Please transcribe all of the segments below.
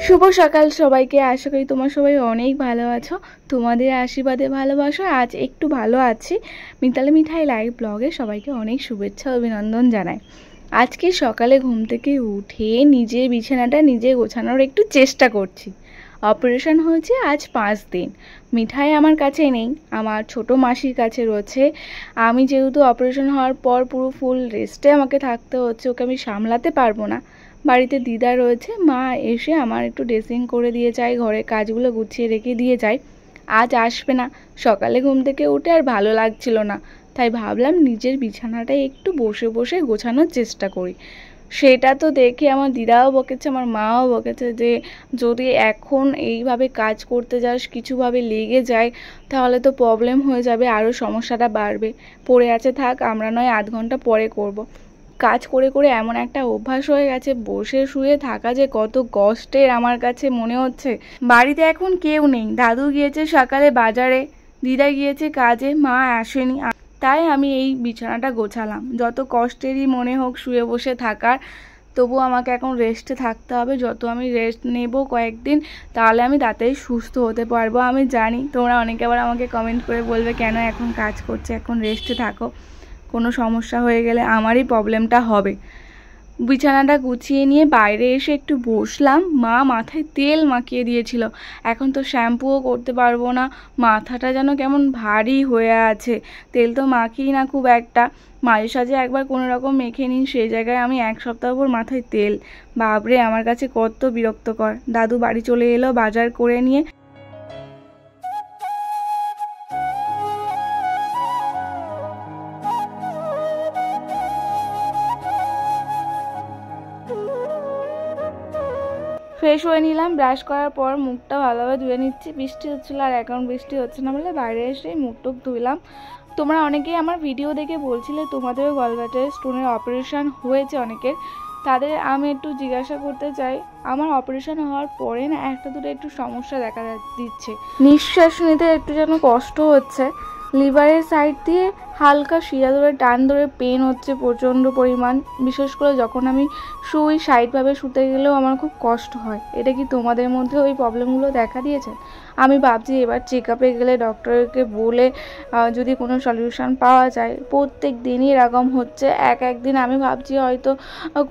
শুভ সকাল সবাইকে। আশা করি তোমরা সবাই অনেক ভালো আছো। তোমাদের আশীর্বাদে ভালোবাসো আজ একটু ভালো আছি। মিতালি মিঠাই লাইভ ব্লগে সবাইকে অনেক শুভেচ্ছা অভিনন্দন জানাই। আজকে সকালে ঘুম থেকে উঠে নিজের বিছানাটা নিজে গোছানোর একটু চেষ্টা করছি। অপারেশন হয়েছে আজ 5 দিন। মিঠাই আমার কাছে নেই, আমার ছোট মাসির কাছে রয়েছে। আমি যেহেতু অপারেশন হওয়ার পর পুরো ফুল রেস্টে আমাকে থাকতে হচ্ছে, ওকে আমি সামলাতে পারবো না। বাড়িতে দিদা রয়েছে, মা এসে আমার একটু ড্রেসিং করে দিয়ে যায়, ঘরের কাজগুলো গুছিয়ে রেখে দিয়ে যায়। আজ আসবে না। সকালে ঘুম থেকে উঠে আর ভালো লাগছিল না, তাই ভাবলাম নিজের বিছানাটাই একটু বসে বসে গোছানোর চেষ্টা করি। সেটা তো দেখে আমার দিদাও বকেছে, আমার মাও বকেছে যে যদি এখন এইভাবে কাজ করতে যাস, কিছুভাবে লেগে যায়, তাহলে তো প্রবলেম হয়ে যাবে, আরও সমস্যাটা বাড়বে। পড়ে আছে থাক, আমরা নয় আধ ঘন্টা পরে করব। কাজ করে করে এমন একটা অভ্যাস হয়ে গেছে, বসে শুয়ে থাকা যে কত কষ্টের আমার কাছে মনে হচ্ছে। বাড়িতে এখন কেউ নেই, দাদু গিয়েছে সকালে বাজারে, দিদা গিয়েছে কাজে, মা আসেনি। তাই আমি এই বিছানাটা গোছালাম। যত কষ্টেরই মনে হোক শুয়ে বসে থাকার, তবু আমাকে এখন রেস্টে থাকতে হবে। যত আমি রেস্ট নেব কয়েকদিন, তাহলে আমি তাড়াতাড়ি সুস্থ হতে পারবো। আমি জানি তোমরা অনেকে আবার আমাকে কমেন্ট করে বলবে কেন এখন কাজ করছে, এখন রেস্টে থাকো, কোনো সমস্যা হয়ে গেলে আমারই প্রবলেমটা হবে। বিছানাটা গুছিয়ে নিয়ে বাইরে এসে একটু বসলাম। মা মাথায় তেল মাখিয়ে দিয়েছিল, এখন তো শ্যাম্পুও করতে পারবো না, মাথাটা যেন কেমন ভারী হয়ে আছে। তেল তো মাখিই না খুব একটা, মাঝে সাঝে একবার কোনো রকম মেখে নিই, সেই জায়গায় আমি 1 সপ্তাহ পর মাথায় তেল। বাপরে, আমার কাছে কত বিরক্তকর। দাদু বাড়ি চলে এলো বাজার করে নিয়ে। ফ্রেশ হয়ে নিলাম, ব্রাশ করার পর মুখটা ভালোভাবে ধুয়ে নিচ্ছি। বৃষ্টি হচ্ছিলো আর এখন বৃষ্টি হচ্ছে না বলে বাইরে এসে মুখ টুক ধুইলাম। তোমরা অনেকেই আমার ভিডিও দেখে বলছিলে তোমাদেরও গলব্লাডার স্টোনের অপারেশন হয়েছে অনেকের, তাদের আমি একটু জিজ্ঞাসা করতে চাই। আমার অপারেশন হওয়ার পরে না একটা দুটো একটু সমস্যা দেখা দিচ্ছে, নিঃশ্বাস নিতে একটু যেন কষ্ট হচ্ছে, লিভারের সাইড দিয়ে হালকা শিরা ধরে টান ধরে পেন হচ্ছে প্রচণ্ড পরিমাণ। বিশেষ করে যখন আমি শুই, সাইডভাবে শুতে গেলেও আমার খুব কষ্ট হয়। এটা কি তোমাদের মধ্যে ওই প্রবলেমগুলো দেখা দিয়েছে? আমি ভাবছি এবার চেক আপে গেলে ডক্টরকে বলে যদি কোনো সলিউশন পাওয়া যায়। প্রত্যেক দিনই এরকম হচ্ছে, একদিন আমি ভাবছি হয়তো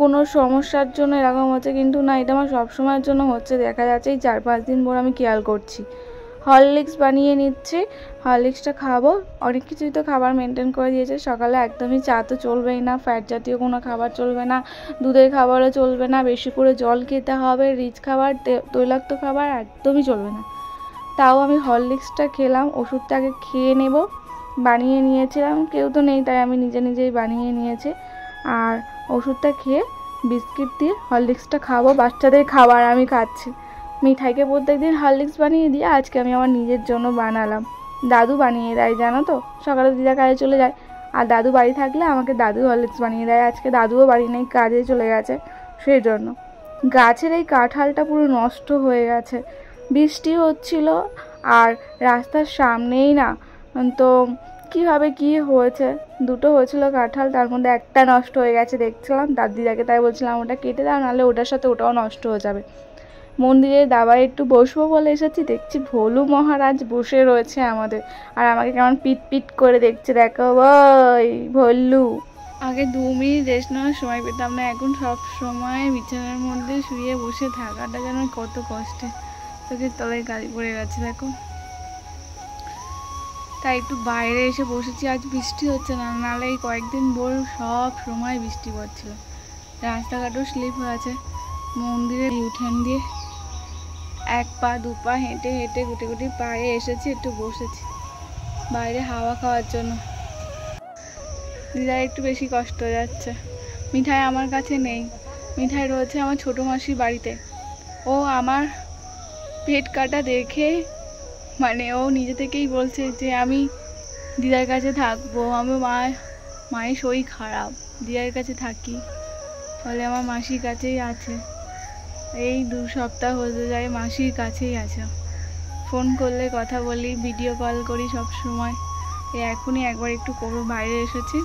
কোনো সমস্যার জন্য এরকম হচ্ছে, কিন্তু না, এটা আমার সবসময়ের জন্য হচ্ছে। দেখা যাচ্ছে এই 4-5 দিন পর আমি খেয়াল করছি। হরলিক্স বানিয়ে নিচ্ছি, হরলিক্সটা খাবো। অনেক কিছুই তো খাবার মেনটেন করে দিয়েছে। সকালে একদমই চা তো চলবেই না, ফ্যাট জাতীয় কোনো খাবার চলবে না, দুধের খাবারও চলবে না, বেশি করে জল খেতে হবে, রিচ খাবার, তৈলাক্ত খাবার একদমই চলবে না। তাও আমি হরলিক্সটা খেলাম। ওষুধটা আগে খেয়ে নেব, বানিয়ে নিয়েছিলাম, কেউ তো নেই তাই আমি নিজে নিজেই বানিয়ে নিয়েছি। আর ওষুধটা খেয়ে বিস্কিট দিয়ে হরলিক্সটা খাবো। বাচ্চাদের খাবার আমি খাচ্ছি। মিঠাইকে প্রত্যেকদিন হরলিক্স বানিয়ে দিয়ে আজকে আমি আমার নিজের জন্য বানালাম। দাদু বানিয়ে দেয় জানো তো, সকালে দিদা কাজে চলে যায়, আর দাদু বাড়ি থাকলে আমাকে দাদু হরলিক্স বানিয়ে দেয়। আজকে দাদুও বাড়ি নেই, কাজে চলে গেছে, সেই জন্য। গাছের এই কাঁঠালটা পুরো নষ্ট হয়ে গেছে, বৃষ্টি হচ্ছিল আর রাস্তার সামনেই না, তো কীভাবে কি হয়েছে, দুটো হয়েছিল কাঁঠাল, তার মধ্যে একটা নষ্ট হয়ে গেছে দেখছিলাম। দিদাকে তাই বলছিলাম ওটা কেটে দাও, নাহলে ওটার সাথে ওটাও নষ্ট হয়ে যাবে। মন্দিরের দাবায় একটু বসবো বলে এসেছি, দেখছি ভোলু মহারাজ বসে রয়েছে আমাদের, আর আমাকে কেমন পিট পিট করে দেখছে, দেখো ওই ভল্লু। আগে 2 মিনিট রেস্ট নেওয়ার সময় পেতাম না, এখন সব সময় বিছানার মধ্যে শুয়ে বসে থাকাটা যেন কত কষ্টে। তোকে তলায় গাড়ি পড়ে গেছে দেখো। তাই একটু বাইরে এসে বসেছি। আজ বৃষ্টি হচ্ছে না, নাহলে এই কয়েকদিন ভোর সব সময় বৃষ্টি পড়ছিল। রাস্তাঘাটও স্লিপ হয়ে আছে। মন্দিরের উঠান দিয়ে 1 পা 2 পা হেঁটে হেঁটে গুটি গুটি পায়ে এসেছি, একটু বসেছি বাইরে হাওয়া খাওয়ার জন্য। দিদার একটু বেশি কষ্ট হয়ে যাচ্ছে। মিঠাই আমার কাছে নেই, মিঠাই রয়েছে আমার ছোটো মাসির বাড়িতে। ও আমার পেট কাটা দেখে মানে ও নিজে থেকেই বলছে যে আমি দিদার কাছে থাকবো। আমার মায়ের শরীর খারাপ, দিদার কাছে থাকি, ফলে আমার মাসির কাছেই আছে। এই 2 সপ্তাহ হতে যায় মাসির কাছেই আছে। ফোন করলে কথা বলি, ভিডিও কল করি সব সময়। এখনই একবার একটু করবো, বাইরে এসেছি।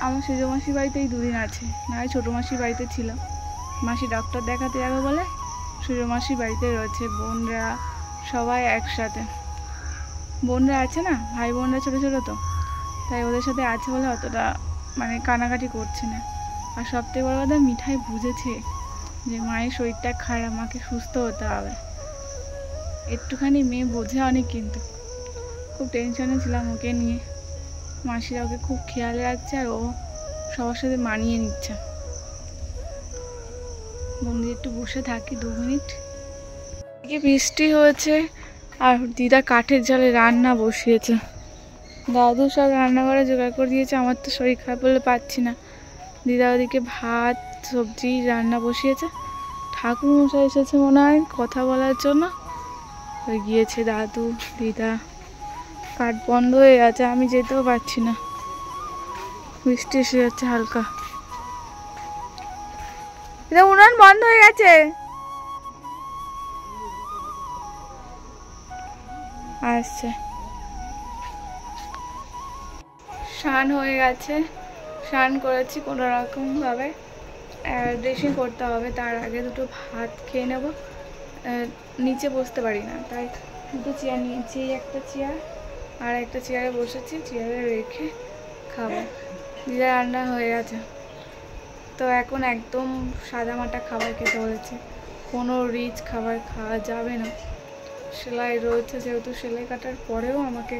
আমার সেজো মাসির বাড়িতে এই 2 দিন আছে, না হয় ছোটো মাসির বাড়িতে ছিল। মাসি ডক্টর দেখাতে যাবে বলে সুজমাসির বাড়িতে রয়েছে, বোনরা সবাই একসাথে। বোনরা আছে না, ভাই বোনরা ছোটো ছোটো, তো তাই ওদের সাথে আছে বলে অতটা মানে কানাকাটি করছে না। আর সবথেকে বড় কথা, মিঠাই বুঝেছে যে মায়ের শরীরটা খারাপ, মাকে সুস্থ হতে হবে। একটুখানি মেয়ে বোঝে অনেক, কিন্তু খুব টেনশনে ছিলাম ওকে নিয়ে। মাসিরা ওকে খুব খেয়ালে রাখছে আর ও সবার সাথে মানিয়ে নিচ্ছে। মন্দিরে একটু বসে থাকি 2 মিনিট। বৃষ্টি হয়েছে আর দিদা কাঠের জালে রান্না বসিয়েছে। দাদু সব রান্না করে জোগাড় করে দিয়েছে, আমার তো শরীর খারাপ বলে পাচ্ছি না। দিদা ওদিকে ভাত সবজি রান্না বসিয়েছে। ঠাকুর মশাই এসেছে মনে হয় কথা বলার জন্য, ওই গিয়েছে দাদু দিদা। কাঠ বন্ধ হয়ে গেছে, আমি যেতেও পারছি না, বৃষ্টি এসে যাচ্ছে হালকা। এটা উনান বন্ধ হয়ে গেছে। আসছে, স্নান হয়ে গেছে, স্নান করেছি কোনো রকমভাবে। ড্রেসিং করতে হবে, তার আগে দুটো ভাত খেয়ে নেব। নিচে বসতে পারি না, তাই দুটো চেয়ার নিয়েছি, একটা চেয়ার আর একটা চেয়ারে বসেছি, চেয়ারে রেখে খাবো। দিদা রান্না হয়ে গেছে, তো এখন একদম সাদামাটা খাবার খেতে বলেছে, কোনো রিচ খাবার খাওয়া যাবে না। সেলাই রয়েছে যেহেতু, সেলাই কাটার পরেও আমাকে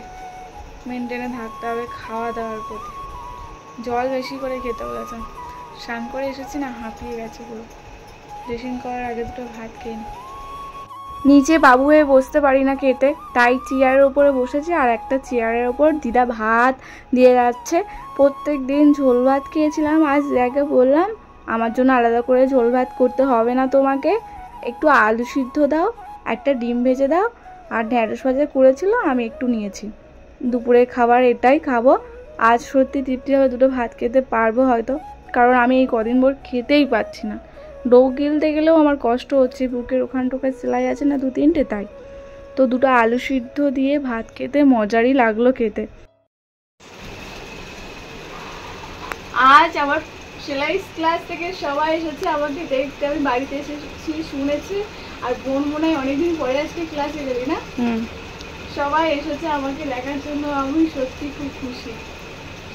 মেনটেনে থাকতে হবে খাওয়া দাওয়ার প্রতি। জল বেশি করে খেতে বলেছে। স্নান করে এসেছি না, হাঁপিয়ে গেছে পুরো। ড্রেসিং করার আগে দুটো ভাত খেয়ে নিই। নিচে বাবু হয়ে বসতে পারি না খেতে, তাই চেয়ারের ওপরে বসেছি। আর একটা চেয়ারের ওপর দিদা ভাত দিয়ে যাচ্ছে। প্রত্যেক দিন ঝোল ভাত খেয়েছিলাম, আজ দিদাকে বললাম আমার জন্য আলাদা করে ঝোল ভাত করতে হবে না, তোমাকে একটু আলু সিদ্ধ দাও, একটা ডিম ভেজে দাও, আর ঢ্যাঁড়স ভাজা করেছিল আমি একটু নিয়েছি। দুপুরের খাবার এটাই খাবো। আজ সত্যি তৃপ্তি হবে, দুটো ভাত খেতে পারবো হয়তো, কারণ আমি এই কদিন ভোর খেতেই পাচ্ছি না। ডো গিলতে গেলেও আমার কষ্ট হচ্ছে, বুকের ওখানটোকায় সেলাই আছে না 2-3টে, তাই তো দুটো আলু সিদ্ধ দিয়ে ভাত খেতে মজারই লাগলো খেতে। আজ আমার সেলাই ক্লাস থেকে সবাই এসেছে আমাকে দেখতে, আমি বাড়িতে এসেছি শুনেছি। আর বোন মনে হয় অনেকদিন পরে আজকে ক্লাসে গেলি না, সবাই এসেছে আমাকে দেখার জন্য। আমি সত্যি খুব খুশি,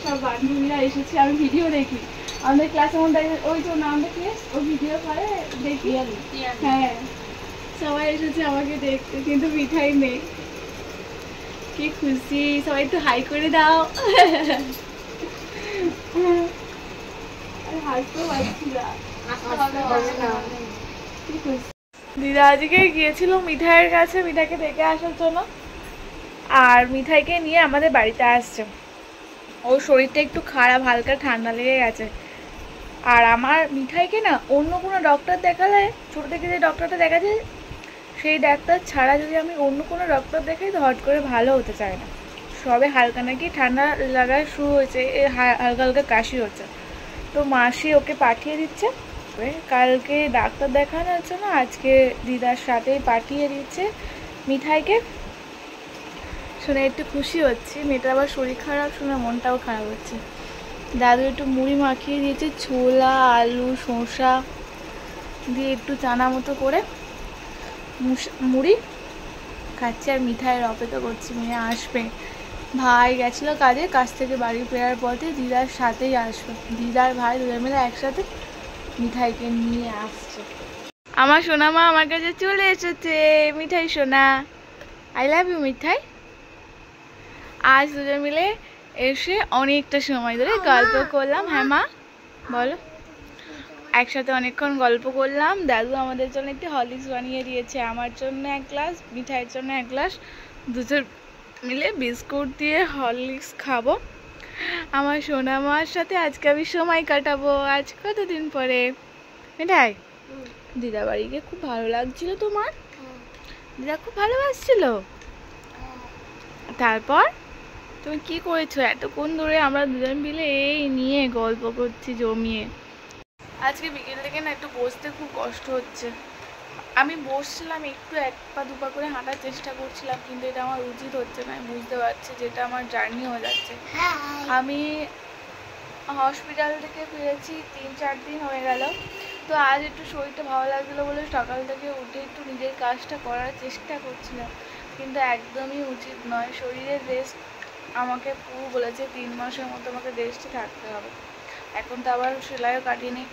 সব বান্ধবীরা এসেছে। আমি ভিডিও দেখি আমাদের ক্লাসের মধ্যে, ওই তো নামটা কি, ও ভিডিও করে দেখি। হ্যাঁ, সবাই এসেছে আমাকে দেখতে, কিন্তু মিঠাই নেই। কি খুশি, সবাই একটু হাই করে দাও। হাসতেও পারছি না। দিদা আজকে গিয়েছিল মিঠাইয়ের কাছে, মিঠাইকে দেখে আসার জন্য, আর মিঠাইকে নিয়ে আমাদের বাড়িতে আসছে। ওর শরীরটা একটু খারাপ, হালকা ঠান্ডা লেগে গেছে। আর আমার মিঠাইকে না অন্য কোনো ডক্টর দেখালে, ছোটো থেকে যে ডক্টরটা দেখা যায় সেই ডাক্তার ছাড়া যদি আমি অন্য কোনো ডক্টর দেখাই তো হট করে ভালো হতে চায় না। সবে হালকা নাকি ঠান্ডা লাগা শুরু হয়েছে, হালকা হালকা কাশি হচ্ছে, তো মাসি ওকে পাঠিয়ে দিচ্ছে। কালকে ডাক্তার দেখানোর জন্য আজকে দিদার সাথেই পাঠিয়ে দিচ্ছে মিঠাইকে। শুনে একটু খুশি হচ্ছি, মেয়েটার আবার শরীর খারাপ শুনে মনটাও খারাপ হচ্ছে। দাদু একটু মুড়ি মাখিয়ে দিয়েছে, ছোলা আলু শসা দিয়ে একটু চানা মতো করে মুড়ি খাচ্ছি, আর মিঠাইয়ের অপেক্ষা করছি মেয়ে আসবে। ভাই গেছিলো কাজে, কাজ থেকে বাড়ি ফেরার পথে দিদার সাথেই আসবে। দিদার ভাই দুজন মিলে একসাথে মিঠাইকে নিয়ে আসছে। আমার সোনা মা আমার কাছে চলে এসেছে, মিঠাই সোনা, আই লাভ ইউ মিঠাই। আজ দুজন মিলে এসে অনেকটা সময় ধরে গল্প করলাম। হ্যাঁ মা বলো। একসাথে অনেকক্ষণ গল্প করলাম। দাদু আমাদের জন্য একটি হরলিক্স বানিয়ে দিয়েছে, আমার জন্য 1 গ্লাস, মিঠাইয়ের জন্য 1 গ্লাস। দুজন মিলে বিস্কুট দিয়ে হরলিক্স খাবো। আমার সোনা মার সাথে আজকে আমি সময় কাটাবো, আজ কতদিন পরে। মিঠাই, দিদা বাড়ি গিয়ে খুব ভালো লাগছিল তোমার? দিদা খুব ভালোবাসছিল। তারপর তুমি কি করেছো এতক্ষণ ধরে? আমরা দুজন মিলে এই নিয়ে গল্প করছি জমিয়ে। আজকে বিকেল থেকে না একটু বসতে খুব কষ্ট হচ্ছে। আমি বসছিলাম, একটু 1 পা 2 পা করে হাঁটার চেষ্টা করছিলাম, কিন্তু এটা আমার উচিত হচ্ছে না। আমি বুঝতে পারছি যেটা আমার জার্নি হয়ে যাচ্ছে। আমি হসপিটাল থেকে ফিরেছি 3-4 দিন হয়ে গেল। তো আজ একটু শরীরটা ভালো লাগছিলো বলে সকাল থেকে উঠে একটু নিজের কাজটা করার চেষ্টা করছিলাম, কিন্তু একদমই উচিত নয়। শরীরের রেস্ট আমাকে পুরো বলেছে 3 মাসের মতো আমাকে রেস্টে থাকতে হবে। এখন তো আবার সেলাইও কাটিনি,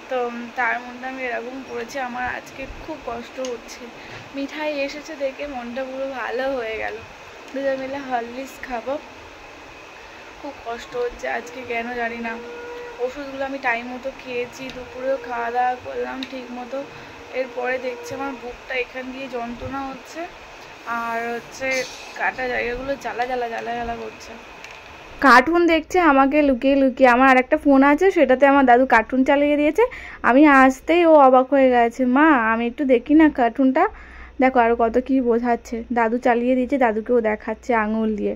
তো তার মধ্যে আমি এরকম করেছি। আমার আজকে খুব কষ্ট হচ্ছে। মিঠাই এসেছে দেখে মনটা পুরো ভালো হয়ে গেল। দুজন মিলে হরলিক্স খাবো। খুব কষ্ট হচ্ছে আজকে, কেন জানি না। ওষুধগুলো আমি টাইম মতো খেয়েছি, দুপুরেও খাওয়া দাওয়া করলাম ঠিক মতো। এরপরে দেখছি আমার বুকটা এখান দিয়ে যন্ত্রণা হচ্ছে, আর হচ্ছে কাটা জায়গাগুলো জ্বালা জ্বালা জ্বালা জ্বালা করছে। কার্টুন দেখছে আমাকে লুকিয়ে লুকিয়ে। আমার আর একটা ফোন আছে, সেটাতে আমার দাদু কার্টুন চালিয়ে দিয়েছে। আমি আসতেই ও অবাক হয়ে গেছে, মা আমি একটু দেখি না কার্টুনটা। দেখো আরও কত কি বোঝাচ্ছে। দাদু চালিয়ে দিয়েছে, দাদুকেও দেখাচ্ছে আঙুল দিয়ে।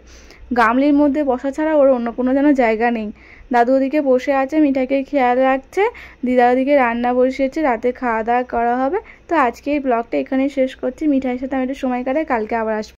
গামলির মধ্যে বসা ছাড়া ওর অন্য কোনো যেন জায়গা নেই। দাদু ওদিকে বসে আছে, মিঠাকে খেয়াল রাখছে। দিদা ওদিকে রান্না বসিয়েছে, রাতে খাওয়া দাওয়া করা হবে। তো আজকে এই ব্লগটা এখানেই শেষ করছি। মিঠাইয়ের সাথে আমি একটু সময় কাটাই, কালকে আবার আসবো।